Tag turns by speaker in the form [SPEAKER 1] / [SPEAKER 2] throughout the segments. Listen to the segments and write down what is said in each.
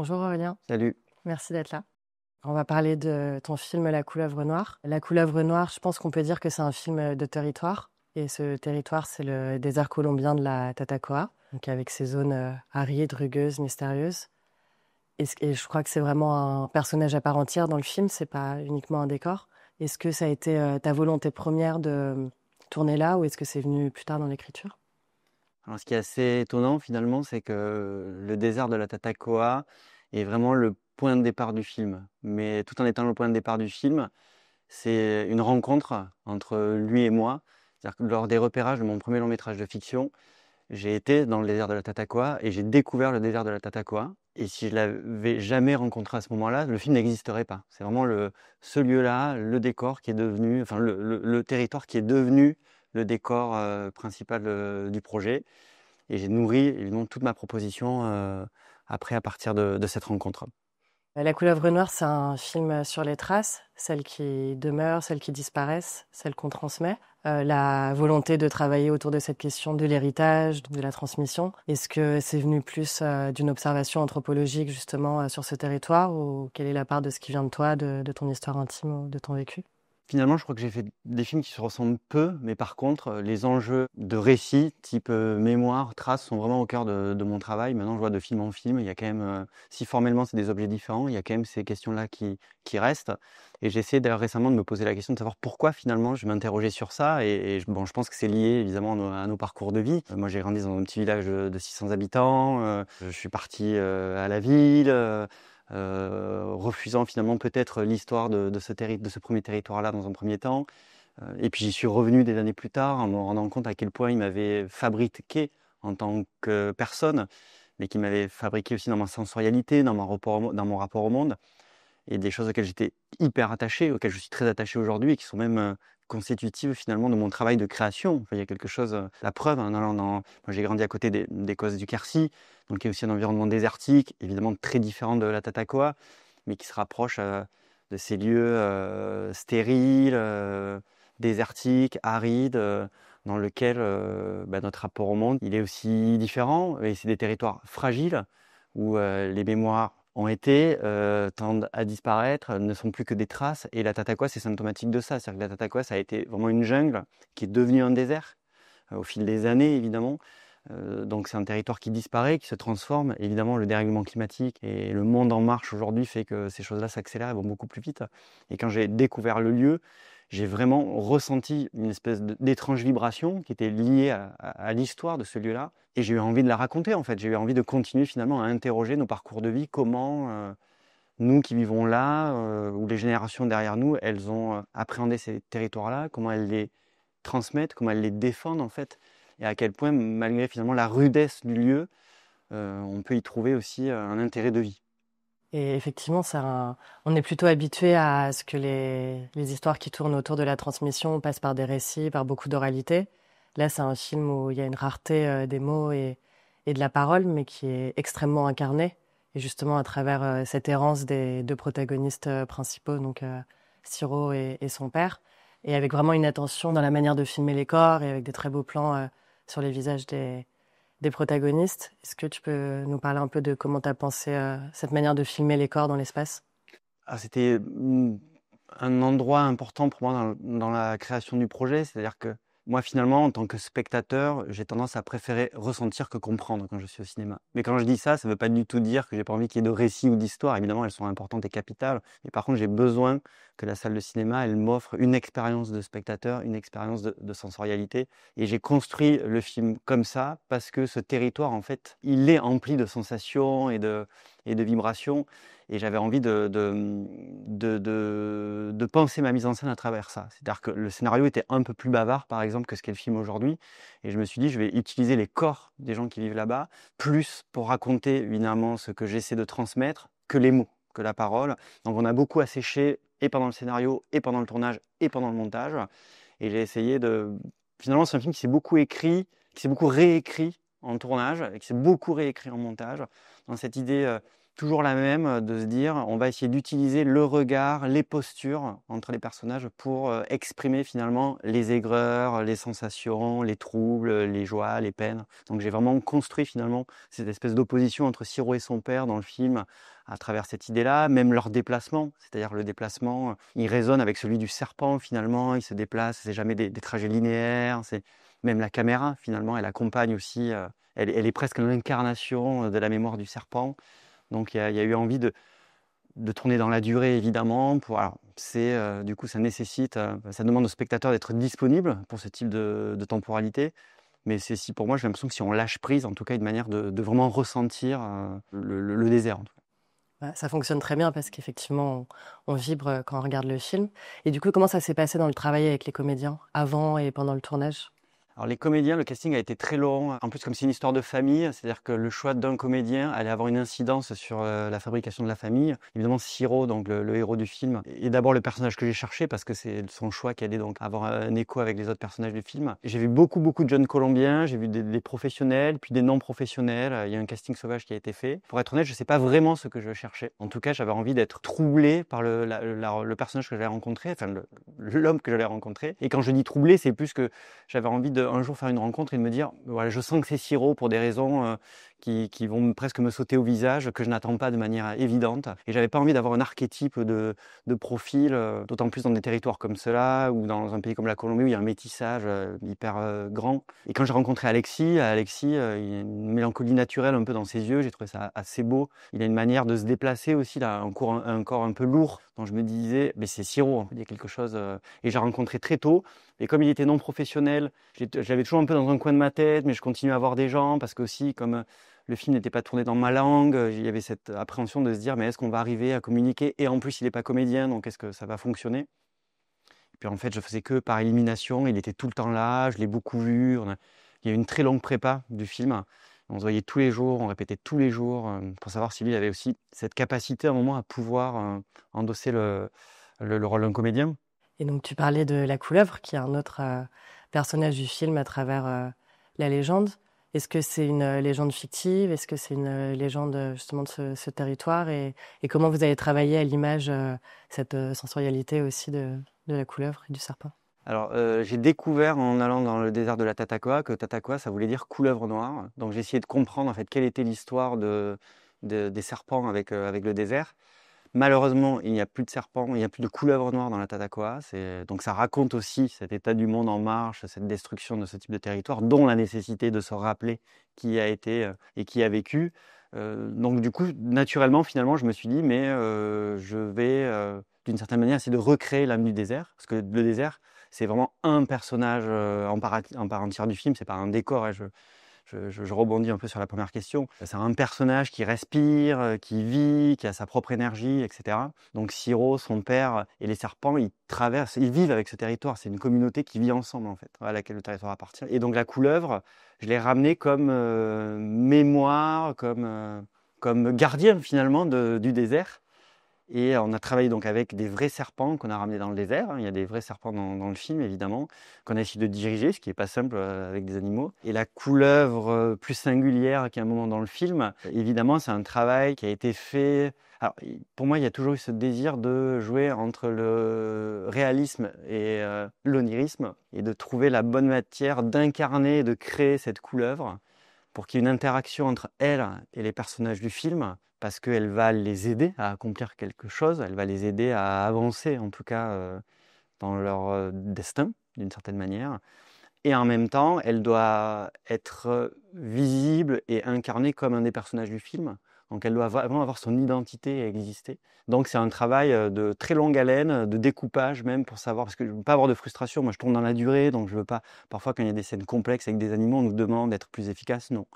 [SPEAKER 1] Bonjour Aurélien,
[SPEAKER 2] Salut.
[SPEAKER 1] merci d'être là. On va parler de ton film La Couleuvre Noire. La Couleuvre Noire, je pense qu'on peut dire que c'est un film de territoire. Et ce territoire, c'est le désert colombien de la Tatacoa, donc avec ses zones arides, rugueuses, mystérieuses. Et je crois que c'est vraiment un personnage à part entière dans le film, c'est pas uniquement un décor. Est-ce que ça a été ta volonté première de tourner là ou est-ce que c'est venu plus tard dans l'écriture?
[SPEAKER 2] Alors, ce qui est assez étonnant finalement, c'est que le désert de la Tatacoa est vraiment le point de départ du film. Mais tout en étant le point de départ du film, c'est une rencontre entre lui et moi. C'est-à-dire que lors des repérages de mon premier long métrage de fiction, j'ai été dans le désert de la Tatacoa et j'ai découvert le désert de la Tatacoa. Et si je l'avais jamais rencontré à ce moment-là, le film n'existerait pas. C'est vraiment ce lieu-là, le décor qui est devenu, enfin le territoire qui est devenu le décor principal du projet. Et j'ai nourri évidemment toute ma proposition après à partir de cette rencontre.
[SPEAKER 1] La Couleuvre Noire, c'est un film sur les traces, celles qui demeurent, celles qui disparaissent, celles qu'on transmet. La volonté de travailler autour de cette question de l'héritage, de la transmission. Est-ce que c'est venu plus d'une observation anthropologique justement sur ce territoire ou quelle est la part de ce qui vient de toi, de ton histoire intime ou de ton vécu?
[SPEAKER 2] Finalement, je crois que j'ai fait des films qui se ressemblent peu, mais par contre, les enjeux de récit, type mémoire, traces, sont vraiment au cœur de mon travail. Maintenant, je vois de film en film, il y a quand même, si formellement c'est des objets différents, il y a quand même ces questions-là qui restent. Et j'ai essayé d'ailleurs récemment de me poser la question de savoir pourquoi finalement je m'interrogeais sur ça. Bon, je pense que c'est lié évidemment à nos parcours de vie. Moi, j'ai grandi dans un petit village de 600 habitants. Je suis parti à la ville. Refusant finalement peut-être l'histoire de ce premier territoire-là dans un premier temps. Et puis j'y suis revenu des années plus tard en me rendant compte à quel point il m'avait fabriqué en tant que personne, mais qu'il m'avait fabriqué aussi dans ma sensorialité, dans mon rapport au monde, et des choses auxquelles j'étais hyper attaché, auxquelles je suis très attaché aujourd'hui, et qui sont même constitutives finalement de mon travail de création. Enfin, il y a quelque chose, la preuve, hein, moi j'ai grandi à côté des Cosses du Quercy, donc il y a aussi un environnement désertique, évidemment très différent de la Tatacoa, mais qui se rapproche de ces lieux stériles, désertiques, arides, dans lesquels notre rapport au monde il est aussi différent, et c'est des territoires fragiles où les mémoires ont été, tendent à disparaître, ne sont plus que des traces. Et la Tatacoa, c'est symptomatique de ça. C'est-à-dire que la Tatacoa, ça a été vraiment une jungle qui est devenue un désert au fil des années, évidemment. Donc c'est un territoire qui disparaît, qui se transforme. Évidemment, le dérèglement climatique et le monde en marche aujourd'hui fait que ces choses-là s'accélèrent et vont beaucoup plus vite. Et quand j'ai découvert le lieu, j'ai vraiment ressenti une espèce d'étrange vibration qui était liée à l'histoire de ce lieu-là. Et j'ai eu envie de la raconter, en fait. J'ai eu envie de continuer finalement à interroger nos parcours de vie, comment nous qui vivons là, ou les générations derrière nous, elles ont appréhendé ces territoires-là, comment elles les transmettent, comment elles les défendent en fait, et à quel point, malgré finalement la rudesse du lieu, on peut y trouver aussi un intérêt de vie.
[SPEAKER 1] Et effectivement, on est plutôt habitué à ce que les histoires qui tournent autour de la transmission passent par des récits, par beaucoup d'oralité. Là, c'est un film où il y a une rareté des mots et de la parole, mais qui est extrêmement incarnée. Et justement, à travers cette errance des deux protagonistes principaux, donc Siro et son père, et avec vraiment une attention dans la manière de filmer les corps et avec des très beaux plans sur les visages des protagonistes. Est-ce que tu peux nous parler un peu de comment tu as pensé cette manière de filmer les corps dans l'espace?
[SPEAKER 2] Ah, c'était un endroit important pour moi dans la création du projet, c'est-à-dire que moi finalement en tant que spectateur, j'ai tendance à préférer ressentir que comprendre quand je suis au cinéma. Mais quand je dis ça, ça ne veut pas du tout dire que j'ai pas envie qu'il y ait de récits ou d'histoires. Évidemment, elles sont importantes et capitales. Mais par contre, j'ai besoin que la salle de cinéma, elle m'offre une expérience de spectateur, une expérience de sensorialité. Et j'ai construit le film comme ça parce que ce territoire, en fait, il est empli de sensations et de vibrations. Et j'avais envie de penser ma mise en scène à travers ça. C'est-à-dire que le scénario était un peu plus bavard, par exemple, que ce qu'est le film aujourd'hui. Et je me suis dit, je vais utiliser les corps des gens qui vivent là-bas, plus pour raconter évidemment ce que j'essaie de transmettre, que les mots, que la parole. Donc on a beaucoup asséché, et pendant le scénario, et pendant le tournage, et pendant le montage. Et j'ai essayé de... Finalement, c'est un film qui s'est beaucoup écrit, qui s'est beaucoup réécrit en tournage, et qui s'est beaucoup réécrit en montage, dans cette idée... toujours la même, de se dire, on va essayer d'utiliser le regard, les postures entre les personnages pour exprimer finalement les aigreurs, les sensations, les troubles, les joies, les peines. Donc j'ai vraiment construit finalement cette espèce d'opposition entre Siro et son père dans le film, à travers cette idée-là, même leur déplacement, c'est-à-dire le déplacement, il résonne avec celui du serpent finalement, il se déplace, c'est jamais des trajets linéaires, c'est même la caméra finalement, elle accompagne aussi, elle est presque l'incarnation de la mémoire du serpent. Donc il y a eu envie de tourner dans la durée évidemment. Alors, du coup ça nécessite, ça demande au spectateur d'être disponible pour ce type de temporalité. Mais c'est si pour moi, j'ai l'impression que si on lâche prise, en tout cas une manière de vraiment ressentir le désert. En tout cas.
[SPEAKER 1] Bah, ça fonctionne très bien parce qu'effectivement, on vibre quand on regarde le film. Et du coup, comment ça s'est passé dans le travail avec les comédiens, avant et pendant le tournage?
[SPEAKER 2] Alors les comédiens, le casting a été très long. En plus, comme c'est une histoire de famille, c'est-à-dire que le choix d'un comédien allait avoir une incidence sur la fabrication de la famille. Évidemment, Siro, donc le héros du film, est d'abord le personnage que j'ai cherché parce que c'est son choix qui allait donc avoir un écho avec les autres personnages du film. J'ai vu beaucoup de jeunes Colombiens, j'ai vu des professionnels, puis des non-professionnels. Il y a un casting sauvage qui a été fait. Pour être honnête, je ne sais pas vraiment ce que je cherchais. En tout cas, j'avais envie d'être troublé par le personnage que j'allais rencontrer, enfin l'homme que j'allais rencontrer. Et quand je dis troublé, c'est plus que j'avais envie un jour faire une rencontre et de me dire, voilà, je sens que c'est Siro pour des raisons qui vont presque me sauter au visage, que je n'attends pas de manière évidente. Et j'avais pas envie d'avoir un archétype de profil, d'autant plus dans des territoires comme cela, ou dans un pays comme la Colombie où il y a un métissage hyper grand. Et quand j'ai rencontré Alexis, il y a une mélancolie naturelle un peu dans ses yeux, j'ai trouvé ça assez beau. Il a une manière de se déplacer aussi, là, un corps un peu lourd, dont je me disais, mais c'est Siro, il y a quelque chose. Et j'ai rencontré très tôt. Et comme il était non professionnel, j'avais toujours un peu dans un coin de ma tête, mais je continuais à voir des gens parce que aussi, comme le film n'était pas tourné dans ma langue, il y avait cette appréhension de se dire, mais est-ce qu'on va arriver à communiquer? Et en plus, il n'est pas comédien, donc est-ce que ça va fonctionner? Et puis en fait, je faisais que par élimination. Il était tout le temps là, je l'ai beaucoup vu. Il y a eu une très longue prépa du film. On se voyait tous les jours, on répétait tous les jours pour savoir si lui avait aussi cette capacité à un moment à pouvoir endosser le rôle d'un comédien.
[SPEAKER 1] Et donc, tu parlais de la couleuvre, qui est un autre personnage du film à travers la légende. Est-ce que c'est une légende fictive? Est-ce que c'est une légende justement de ce territoire? Et comment vous avez travaillé à l'image cette sensorialité aussi de la couleuvre et du serpent?
[SPEAKER 2] Alors, j'ai découvert en allant dans le désert de la Tatacoa que Tatacoa, ça voulait dire couleuvre noire. Donc, j'ai essayé de comprendre en fait quelle était l'histoire des serpents avec le désert. Malheureusement, il n'y a plus de serpents, il n'y a plus de couleuvre noire dans la Tatacoa. Donc, ça raconte aussi cet état du monde en marche, cette destruction de ce type de territoire, dont la nécessité de se rappeler qui a été et qui a vécu. Donc, du coup, naturellement, finalement, je me suis dit, mais je vais, d'une certaine manière, essayer de recréer l'âme du désert, parce que le désert, c'est vraiment un personnage en part entière du film, c'est pas un décor. Hein, je rebondis un peu sur la première question. C'est un personnage qui respire, qui vit, qui a sa propre énergie, etc. Donc Siro, son père et les serpents, ils vivent avec ce territoire. C'est une communauté qui vit ensemble en fait, à laquelle le territoire appartient. Et donc la couleuvre, je l'ai ramenée comme mémoire, comme gardien finalement du désert. Et on a travaillé donc avec des vrais serpents qu'on a ramenés dans le désert. Il y a des vrais serpents dans le film, évidemment, qu'on a essayé de diriger, ce qui n'est pas simple avec des animaux. Et la couleuvre plus singulière qu'il y a un moment dans le film, évidemment, c'est un travail qui a été fait. Alors, pour moi, il y a toujours eu ce désir de jouer entre le réalisme et l'onirisme, et de trouver la bonne matière, d'incarner et de créer cette couleuvre pour qu'il y ait une interaction entre elle et les personnages du film, parce qu'elle va les aider à accomplir quelque chose, elle va les aider à avancer, en tout cas, dans leur destin, d'une certaine manière. Et en même temps, elle doit être visible et incarnée comme un des personnages du film. Donc elle doit vraiment avoir son identité et exister. Donc c'est un travail de très longue haleine, de découpage même pour savoir, parce que je ne veux pas avoir de frustration, moi je tourne dans la durée, donc je veux pas, parfois quand il y a des scènes complexes avec des animaux, on nous demande d'être plus efficace, non.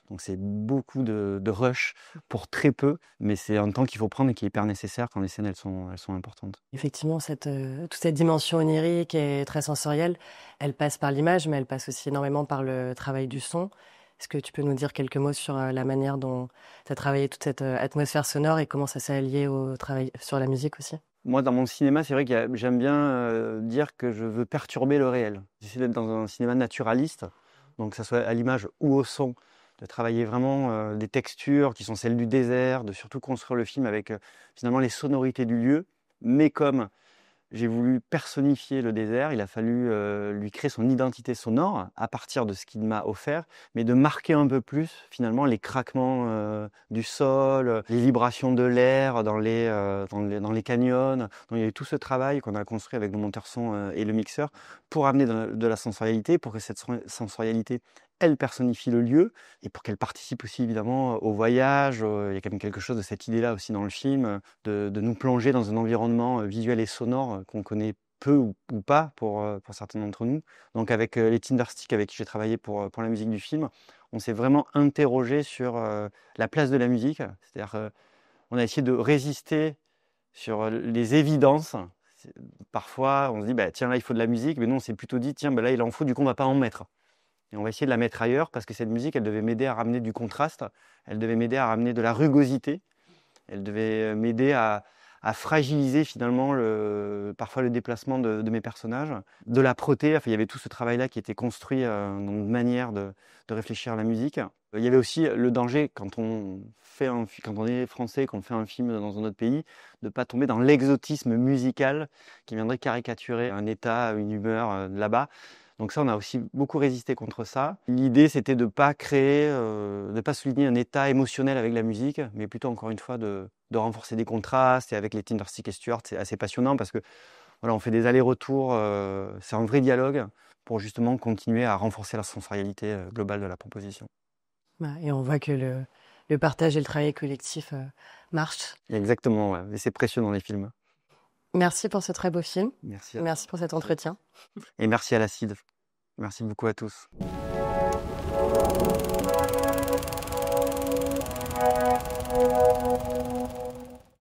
[SPEAKER 2] Donc c'est beaucoup de rush pour très peu, mais c'est un temps qu'il faut prendre et qui est hyper nécessaire quand les scènes elles sont importantes.
[SPEAKER 1] Effectivement, toute cette dimension onirique et très sensorielle, elle passe par l'image, mais elle passe aussi énormément par le travail du son. Est-ce que tu peux nous dire quelques mots sur la manière dont tu as travaillé toute cette atmosphère sonore et comment ça s'est allié au travail sur la musique aussi?
[SPEAKER 2] Moi, dans mon cinéma, c'est vrai que j'aime bien dire que je veux perturber le réel. J'essaie d'être dans un cinéma naturaliste, donc que ça soit à l'image ou au son, de travailler vraiment des textures qui sont celles du désert, de surtout construire le film avec finalement les sonorités du lieu, mais comme j'ai voulu personnifier le désert. Il a fallu lui créer son identité sonore à partir de ce qu'il m'a offert, mais de marquer un peu plus finalement les craquements du sol, les vibrations de l'air dans les canyons. Donc, il y a eu tout ce travail qu'on a construit avec le monteur son et le mixeur pour amener de la sensorialité, pour que cette sensorialité, elle personnifie le lieu et pour qu'elle participe aussi évidemment au voyage. Il y a quand même quelque chose de cette idée-là aussi dans le film, de nous plonger dans un environnement visuel et sonore qu'on connaît peu ou pas pour certains d'entre nous. Donc avec les Tindersticks avec qui j'ai travaillé pour la musique du film, on s'est vraiment interrogé sur la place de la musique. C'est-à-dire on a essayé de résister sur les évidences. Parfois on se dit bah, tiens là il faut de la musique, mais nous on s'est plutôt dit tiens bah, là il en faut, du coup on va pas en mettre. Et on va essayer de la mettre ailleurs parce que cette musique, elle devait m'aider à ramener du contraste, elle devait m'aider à ramener de la rugosité, elle devait m'aider à fragiliser finalement parfois le déplacement de mes personnages, de la proté. Enfin, il y avait tout ce travail-là qui était construit dans une manière de réfléchir à la musique. Il y avait aussi le danger quand on est français, quand on fait un film dans un autre pays, de ne pas tomber dans l'exotisme musical qui viendrait caricaturer un état, une humeur là-bas. Donc ça, on a aussi beaucoup résisté contre ça. L'idée, c'était de ne pas créer, de ne pas souligner un état émotionnel avec la musique, mais plutôt, encore une fois, de renforcer des contrastes. Et avec les Tindersticks et Stuart, c'est assez passionnant parce que voilà, on fait des allers-retours, c'est un vrai dialogue pour justement continuer à renforcer la sensorialité globale de la proposition.
[SPEAKER 1] Et on voit que le partage et le travail collectif marchent.
[SPEAKER 2] Exactement, ouais. Et c'est précieux dans les films.
[SPEAKER 1] Merci pour ce très beau film.
[SPEAKER 2] Merci.
[SPEAKER 1] Merci pour cet entretien.
[SPEAKER 2] Et merci à l'Acide. Merci beaucoup à tous.